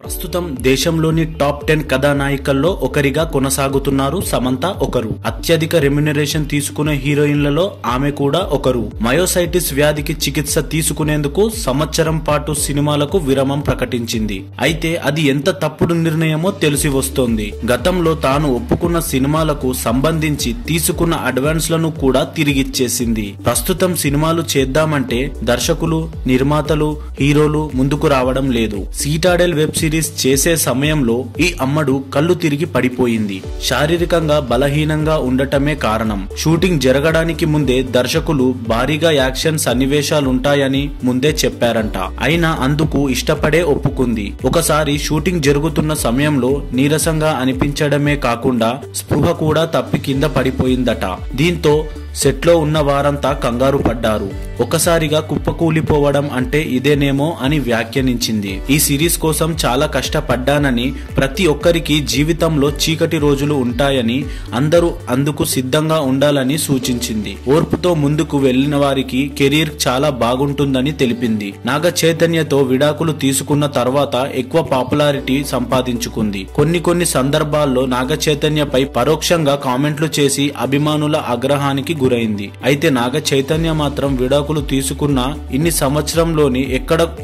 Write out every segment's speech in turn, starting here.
ప్రస్తుతం దేశంలోని టాప్ 10 కథానాయికల్లో ఒకరిగా కొనసాగుతున్నారు సమంత ఒకరు. అత్యధిక రెమ్యునరేషన్ తీసుకునే హీరోయిన్లలో ఆమె కూడా ఒకరు. మయోసైటిస్ వ్యాధికి చికిత్స తీసుకునేందుకు సంవత్సరం పాటు సినిమాలకు విరామం ప్రకటించింది. అయితే అది ఎంత తప్పుడు నిర్ణయమో తెలిసి వస్తోంది. గతంలో తాను ఒప్పుకున్న సినిమాలకు సంబంధించి తీసుకున్న అడ్వాన్స్ లను కూడా తిరిగిచ్చేసింది. ప్రస్తుతం సినిమాలు చేద్దామంటే దర్శకులు, నిర్మాతలు, హీరోలు ముందుకు రావడం లేదు. సీటాడెల్ వెబ్ సిరీస్ చేసే సమయంలో ఈ అమ్మడు కళ్ళు తిరిగి పడిపోయింది. శారీరకంగా బలహీనంగా ఉండటమే కారణం. షూటింగ్ జరగడానికి ముందే దర్శకులు భారీగా యాక్షన్ సన్నివేశాలుంటాయని ముందే చెప్పారంట. అయినా అందుకు ఇష్టపడే ఒప్పుకుంది. ఒకసారి షూటింగ్ జరుగుతున్న సమయంలో నీరసంగా అనిపించడమే కాకుండా స్పృహ కూడా తప్పి కింద పడిపోయిందట. దీంతో సెట్లో ఉన్న వారంతా కంగారు పడ్డారు. ఒకసారిగా కుప్పకూలిపోవడం అంటే ఇదేనేమో అని వ్యాఖ్యానించింది. ఈ సిరీస్ కోసం చాలా కష్టపడ్డానని, ప్రతి ఒక్కరికి జీవితంలో చీకటి రోజులు ఉంటాయని, అందరూ అందుకు సిద్ధంగా ఉండాలని సూచించింది. ఓర్పుతో ముందుకు వెళ్లిన వారికి కెరీర్ చాలా బాగుంటుందని తెలిపింది. నాగ చైతన్యతో విడాకులు తీసుకున్న తర్వాత ఎక్కువ పాపులారిటీ సంపాదించుకుంది. కొన్ని సందర్భాల్లో నాగ చైతన్యపై పరోక్షంగా కామెంట్లు చేసి అభిమానుల ఆగ్రహానికి గురైంది. అయితే నాగ చైతన్య మాత్రం విడాకులు తీసుకున్న ఇన్ని సంవత్సరంలోని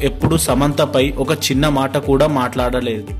ఎప్పుడు సమంతపై ఒక చిన్న మాట కూడా మాట్లాడలేదు.